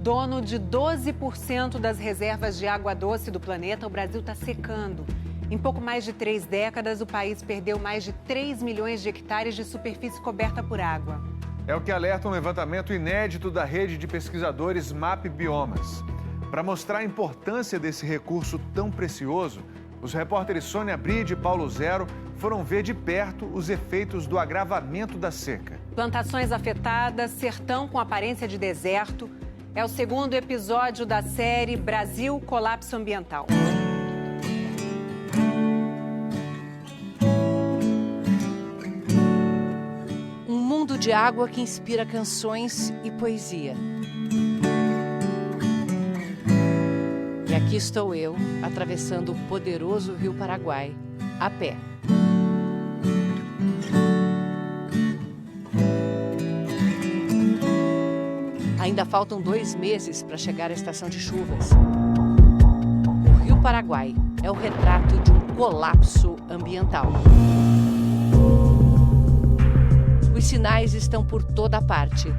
Dono de 12% das reservas de água doce do planeta, o Brasil está secando. Em pouco mais de 3 décadas, o país perdeu mais de 3 milhões de hectares de superfície coberta por água. É o que alerta um levantamento inédito da rede de pesquisadores MAP Biomas. Para mostrar a importância desse recurso tão precioso, os repórteres Sônia Bride e Paulo Zero foram ver de perto os efeitos do agravamento da seca. Plantações afetadas, sertão com aparência de deserto. É o segundo episódio da série Brasil Colapso Ambiental. Um mundo de água que inspira canções e poesia. E aqui estou eu, atravessando o poderoso Rio Paraguai, a pé. Ainda faltam 2 meses para chegar à estação de chuvas. O Rio Paraguai é o retrato de um colapso ambiental. Os sinais estão por toda parte,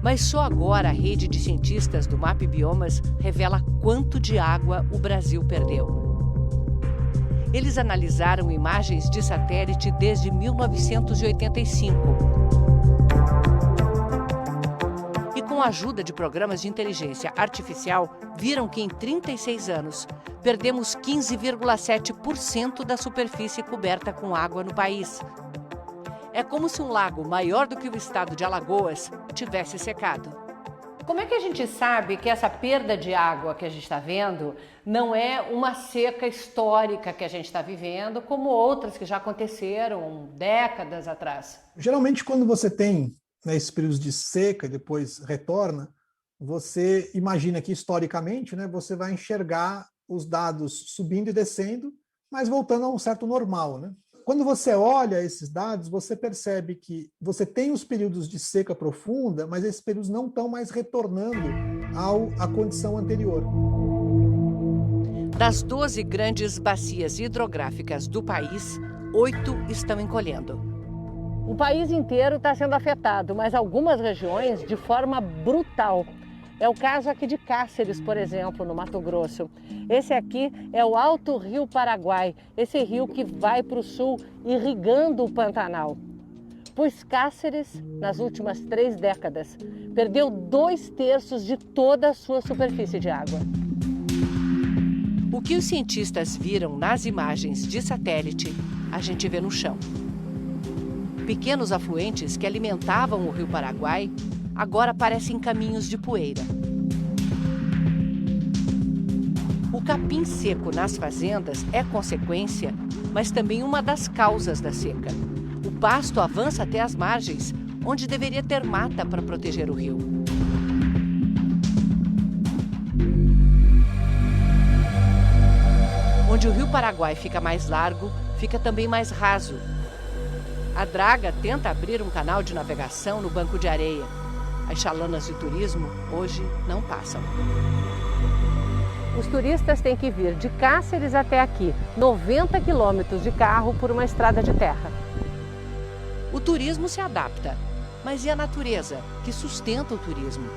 mas só agora a rede de cientistas do MAP Biomas revela quanto de água o Brasil perdeu. Eles analisaram imagens de satélite desde 1985. E com a ajuda de programas de inteligência artificial, viram que em 36 anos perdemos 15,7% da superfície coberta com água no país. É como se um lago maior do que o estado de Alagoas tivesse secado. Como é que a gente sabe que essa perda de água que a gente está vendo não é uma seca histórica que a gente está vivendo, como outras que já aconteceram décadas atrás? Geralmente, quando você tem esses períodos de seca e depois retorna, você imagina que historicamente, você vai enxergar os dados subindo e descendo, mas voltando a um certo normal, Quando você olha esses dados, você percebe que você tem os períodos de seca profunda, mas esses períodos não estão mais retornando à condição anterior. Das 12 grandes bacias hidrográficas do país, 8 estão encolhendo. O país inteiro está sendo afetado, mas algumas regiões de forma brutal. É o caso aqui de Cáceres, por exemplo, no Mato Grosso. Esse aqui é o Alto Rio Paraguai, esse rio que vai para o sul irrigando o Pantanal. Pois Cáceres, nas últimas 3 décadas, perdeu 2/3 de toda a sua superfície de água. O que os cientistas viram nas imagens de satélite, a gente vê no chão. Pequenos afluentes que alimentavam o Rio Paraguai agora parecem caminhos de poeira. O capim seco nas fazendas é consequência, mas também uma das causas da seca. O pasto avança até as margens, onde deveria ter mata para proteger o rio. Onde o Rio Paraguai fica mais largo, fica também mais raso. A draga tenta abrir um canal de navegação no banco de areia. As chalanas de turismo hoje não passam. Os turistas têm que vir de Cáceres até aqui, 90 quilômetros de carro por uma estrada de terra. O turismo se adapta, mas e a natureza, que sustenta o turismo?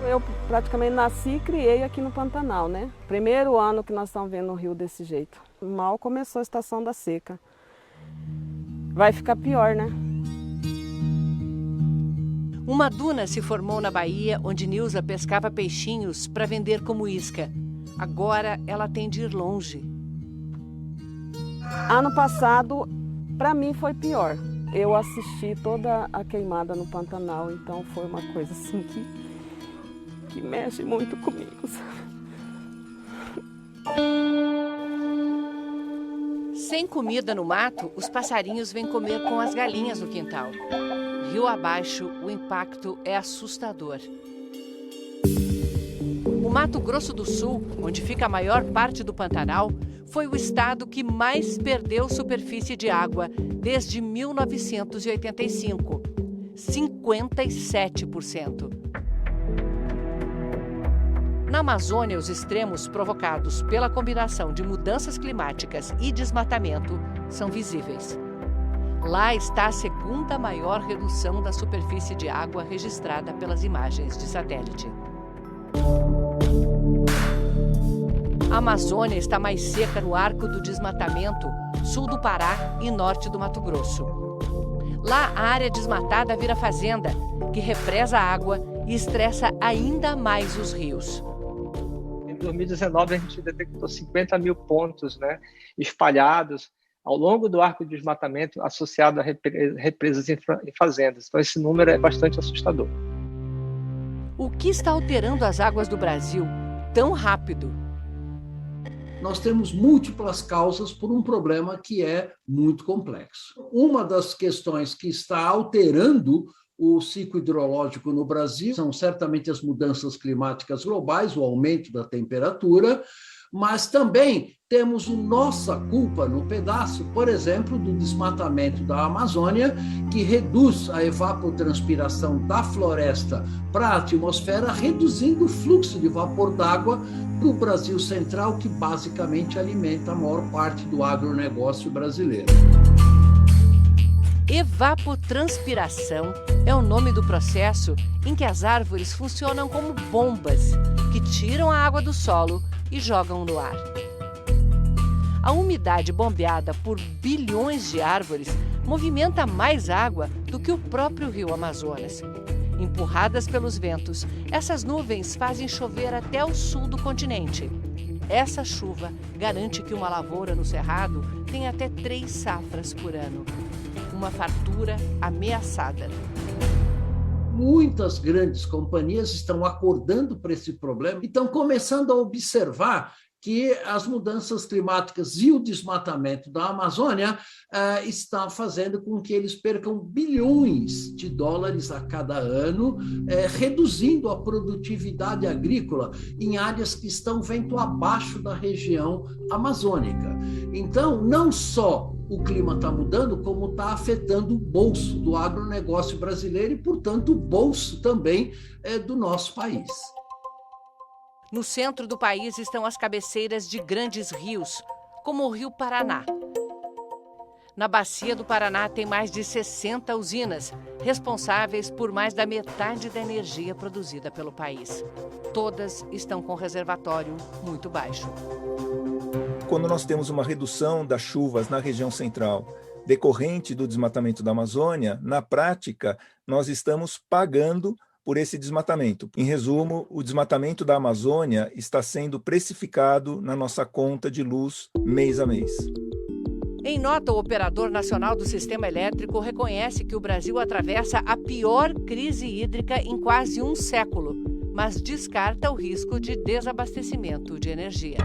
Eu praticamente nasci e criei aqui no Pantanal, Primeiro ano que nós estamos vendo o rio desse jeito. Mal começou a estação da seca. Vai ficar pior, Uma duna se formou na Bahia, onde Nilza pescava peixinhos para vender como isca. Agora ela tem de ir longe. Ano passado, para mim, foi pior. Eu assisti toda a queimada no Pantanal, então foi uma coisa assim que mexe muito comigo, Sem comida no mato, os passarinhos vêm comer com as galinhas no quintal. Rio abaixo, o impacto é assustador. O Mato Grosso do Sul, onde fica a maior parte do Pantanal, foi o estado que mais perdeu superfície de água desde 1985. 57%. Na Amazônia, os extremos provocados pela combinação de mudanças climáticas e desmatamento são visíveis. Lá está a segunda maior redução da superfície de água registrada pelas imagens de satélite. A Amazônia está mais seca no Arco do Desmatamento, sul do Pará e norte do Mato Grosso. Lá, a área desmatada vira fazenda, que represa a água e estressa ainda mais os rios. Em 2019, a gente detectou 50 mil pontos, né, espalhados ao longo do arco de desmatamento associado a represas em fazendas. Então, esse número é bastante assustador. O que está alterando as águas do Brasil tão rápido? Nós temos múltiplas causas por um problema que é muito complexo. Uma das questões que está alterando o ciclo hidrológico no Brasil são certamente as mudanças climáticas globais, o aumento da temperatura, mas também temos nossa culpa no pedaço, por exemplo, do desmatamento da Amazônia, que reduz a evapotranspiração da floresta para a atmosfera, reduzindo o fluxo de vapor d'água para o Brasil central, que basicamente alimenta a maior parte do agronegócio brasileiro. Evapotranspiração é o nome do processo em que as árvores funcionam como bombas que tiram a água do solo e jogam no ar. A umidade bombeada por bilhões de árvores movimenta mais água do que o próprio rio Amazonas. Empurradas pelos ventos, essas nuvens fazem chover até o sul do continente. Essa chuva garante que uma lavoura no Cerrado tem até 3 safras por ano. Uma fartura ameaçada. Muitas grandes companhias estão acordando para esse problema e estão começando a observar que as mudanças climáticas e o desmatamento da Amazônia está fazendo com que eles percam bilhões de dólares a cada ano, reduzindo a produtividade agrícola em áreas que estão vento abaixo da região amazônica. Então, não só o clima está mudando, como está afetando o bolso do agronegócio brasileiro e, portanto, o bolso também do nosso país. No centro do país estão as cabeceiras de grandes rios, como o Rio Paraná. Na bacia do Paraná tem mais de 60 usinas, responsáveis por mais da metade da energia produzida pelo país. Todas estão com reservatório muito baixo. Quando nós temos uma redução das chuvas na região central, decorrente do desmatamento da Amazônia, na prática, nós estamos pagando por esse desmatamento. Em resumo, o desmatamento da Amazônia está sendo precificado na nossa conta de luz mês a mês. Em nota, o Operador Nacional do Sistema Elétrico reconhece que o Brasil atravessa a pior crise hídrica em quase um século, mas descarta o risco de desabastecimento de energia.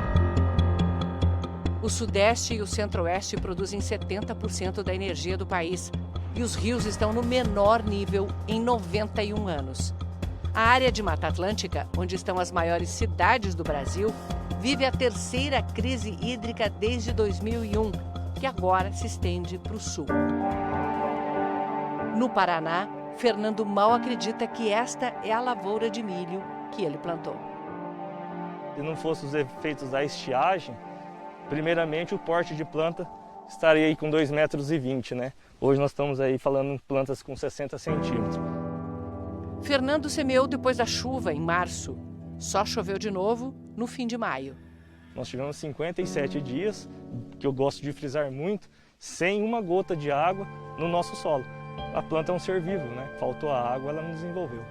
O Sudeste e o Centro-Oeste produzem 70% da energia do país e os rios estão no menor nível em 91 anos. A área de Mata Atlântica, onde estão as maiores cidades do Brasil, vive a terceira crise hídrica desde 2001, que agora se estende para o sul. No Paraná, Fernando mal acredita que esta é a lavoura de milho que ele plantou. Se não fossem os efeitos da estiagem, primeiramente o porte de planta estaria aí com 2,20 metros, né? Hoje nós estamos aí falando em plantas com 60 centímetros. Fernando semeou depois da chuva, em março. Só choveu de novo no fim de maio. Nós tivemos 57 dias, que eu gosto de frisar muito, sem uma gota de água no nosso solo. A planta é um ser vivo, né? Faltou a água, ela não desenvolveu.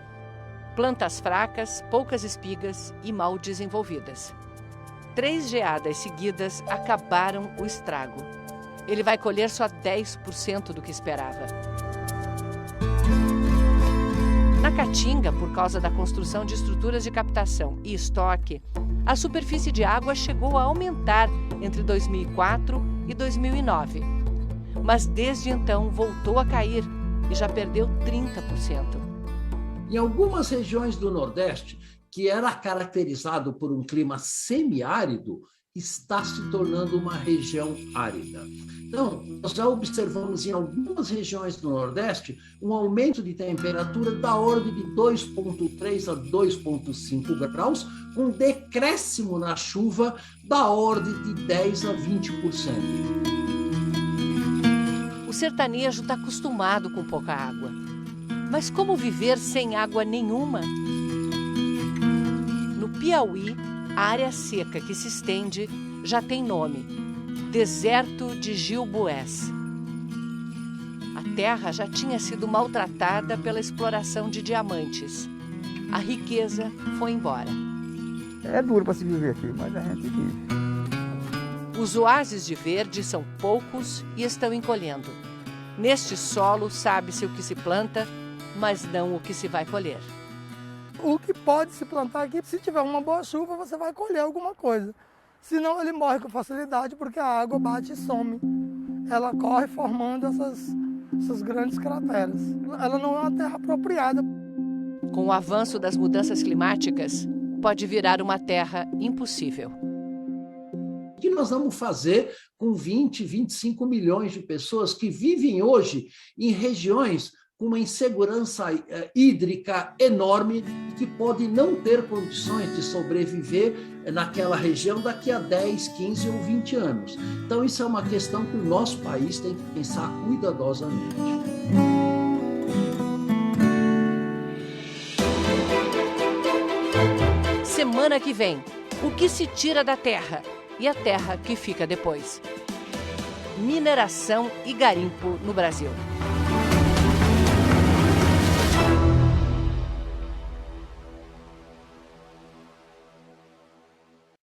Plantas fracas, poucas espigas e mal desenvolvidas. 3 geadas seguidas acabaram o estrago. Ele vai colher só 10% do que esperava. Na Caatinga, por causa da construção de estruturas de captação e estoque, a superfície de água chegou a aumentar entre 2004 e 2009. Mas desde então voltou a cair e já perdeu 30%. Em algumas regiões do Nordeste, que era caracterizado por um clima semiárido, está se tornando uma região árida. Então, nós já observamos em algumas regiões do Nordeste um aumento de temperatura da ordem de 2,3 a 2,5 graus, com decréscimo na chuva da ordem de 10 a 20%. O sertanejo está acostumado com pouca água. Mas como viver sem água nenhuma? No Piauí, a área seca que se estende já tem nome: Deserto de Gilboés. A terra já tinha sido maltratada pela exploração de diamantes. A riqueza foi embora. É duro para se viver aqui, mas a gente vive. Os oásis de verde são poucos e estão encolhendo. Neste solo sabe-se o que se planta, mas não o que se vai colher. O que pode se plantar aqui, se tiver uma boa chuva, você vai colher alguma coisa. Senão ele morre com facilidade porque a água bate e some. Ela corre formando essas grandes crateras. Ela não é uma terra apropriada. Com o avanço das mudanças climáticas, pode virar uma terra impossível. O que nós vamos fazer com 20, 25 milhões de pessoas que vivem hoje em regiões com uma insegurança hídrica enorme, que podem não ter condições de sobreviver naquela região daqui a 10, 15 ou 20 anos. Então, isso é uma questão que o nosso país tem que pensar cuidadosamente. Semana que vem, o que se tira da terra e a terra que fica depois. Mineração e garimpo no Brasil.